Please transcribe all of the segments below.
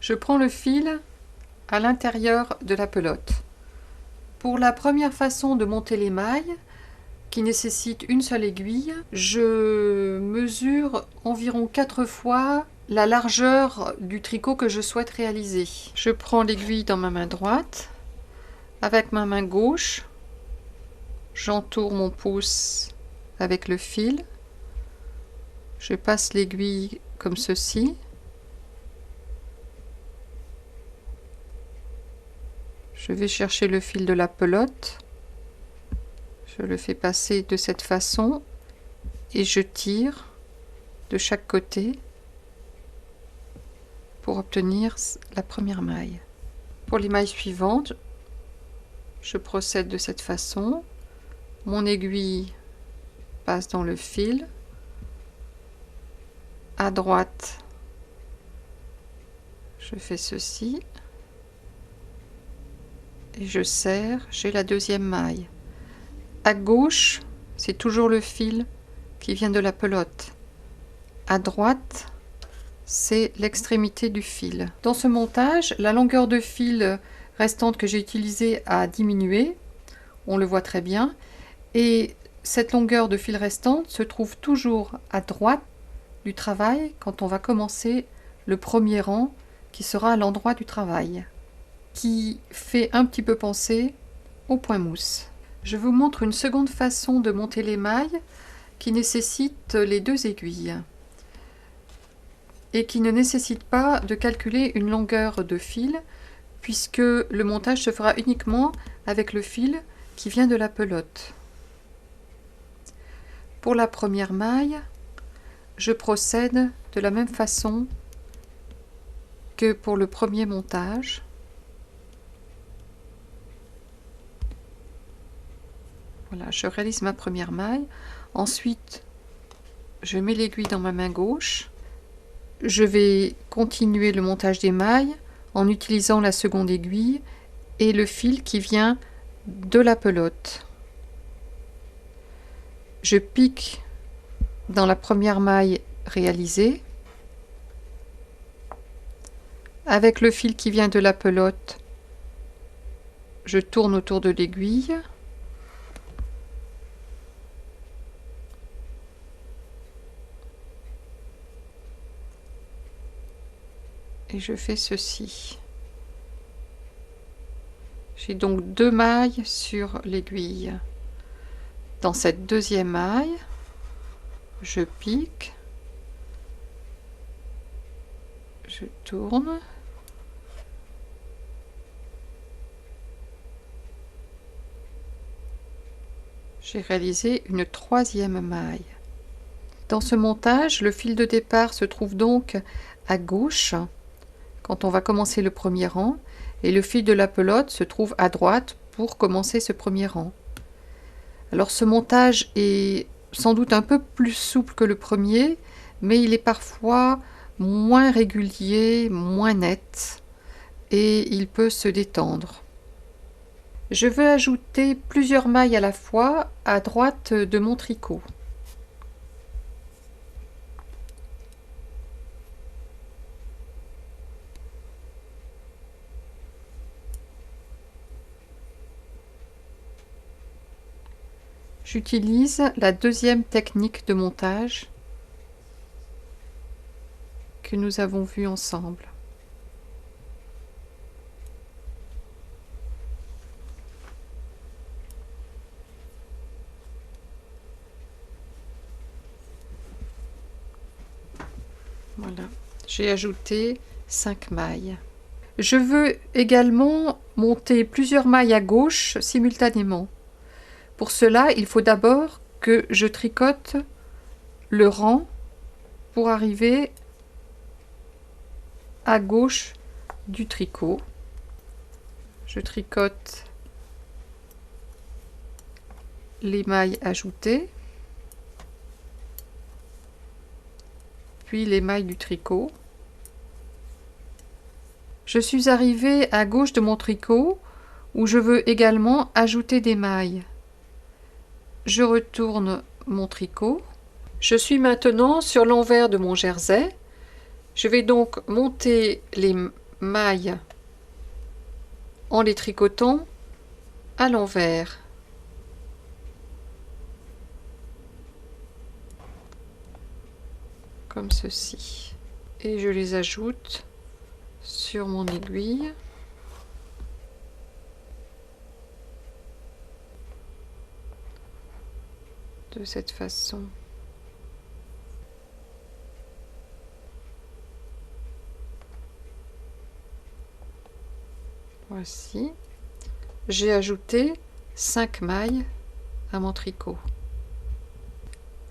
Je prends le fil à l'intérieur de la pelote. Pour la première façon de monter les mailles, qui nécessite une seule aiguille, je mesure environ 4 fois la largeur du tricot que je souhaite réaliser. Je prends l'aiguille dans ma main droite, avec ma main gauche, j'entoure mon pouce avec le fil, je passe l'aiguille comme ceci, je vais chercher le fil de la pelote, je le fais passer de cette façon et je tire de chaque côté pour obtenir la première maille. Pour les mailles suivantes, je procède de cette façon. Mon aiguille passe dans le fil. À droite, je fais ceci. Et je serre, j'ai la deuxième maille. À gauche, c'est toujours le fil qui vient de la pelote. À droite, c'est l'extrémité du fil. Dans ce montage, la longueur de fil restante que j'ai utilisée a diminué, on le voit très bien, et cette longueur de fil restante se trouve toujours à droite du travail quand on va commencer le premier rang qui sera à l'endroit du travail, qui fait un petit peu penser au point mousse. Je vous montre une seconde façon de monter les mailles qui nécessite les 2 aiguilles et qui ne nécessite pas de calculer une longueur de fil puisque le montage se fera uniquement avec le fil qui vient de la pelote. Pour la première maille, je procède de la même façon que pour le premier montage. Voilà, je réalise ma première maille. Ensuite, je mets l'aiguille dans ma main gauche. Je vais continuer le montage des mailles en utilisant la seconde aiguille et le fil qui vient de la pelote. Je pique dans la première maille réalisée. Avec le fil qui vient de la pelote, je tourne autour de l'aiguille. Et je fais ceci. J'ai donc 2 mailles sur l'aiguille. Dans cette deuxième maille, je pique, je tourne, j'ai réalisé une 3e maille. Dans ce montage, le fil de départ se trouve donc à gauche quand on va commencer le premier rang et le fil de la pelote se trouve à droite pour commencer ce premier rang. Alors ce montage est sans doute un peu plus souple que le premier, mais il est parfois moins régulier, moins net et il peut se détendre. Je veux ajouter plusieurs mailles à la fois à droite de mon tricot. J'utilise la deuxième technique de montage que nous avons vue ensemble. Voilà, j'ai ajouté 5 mailles. Je veux également monter plusieurs mailles à gauche simultanément. Pour cela, il faut d'abord que je tricote le rang pour arriver à gauche du tricot. Je tricote les mailles ajoutées, puis les mailles du tricot. Je suis arrivée à gauche de mon tricot où je veux également ajouter des mailles. Je retourne mon tricot. Je suis maintenant sur l'envers de mon jersey. Je vais donc monter les mailles en les tricotant à l'envers. Comme ceci. Et je les ajoute sur mon aiguille. De cette façon. Voici. J'ai ajouté 5 mailles à mon tricot.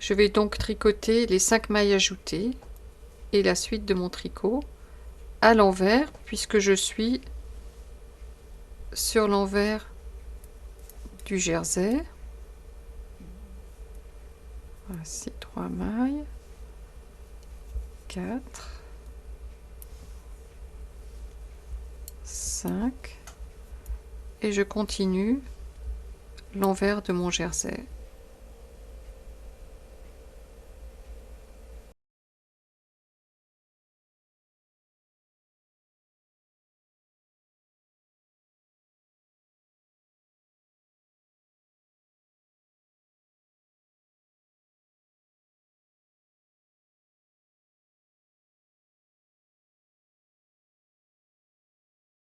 Je vais donc tricoter les 5 mailles ajoutées et la suite de mon tricot à l'envers puisque je suis sur l'envers du jersey. Voici 3 mailles, 4, 5 et je continue l'envers de mon jersey.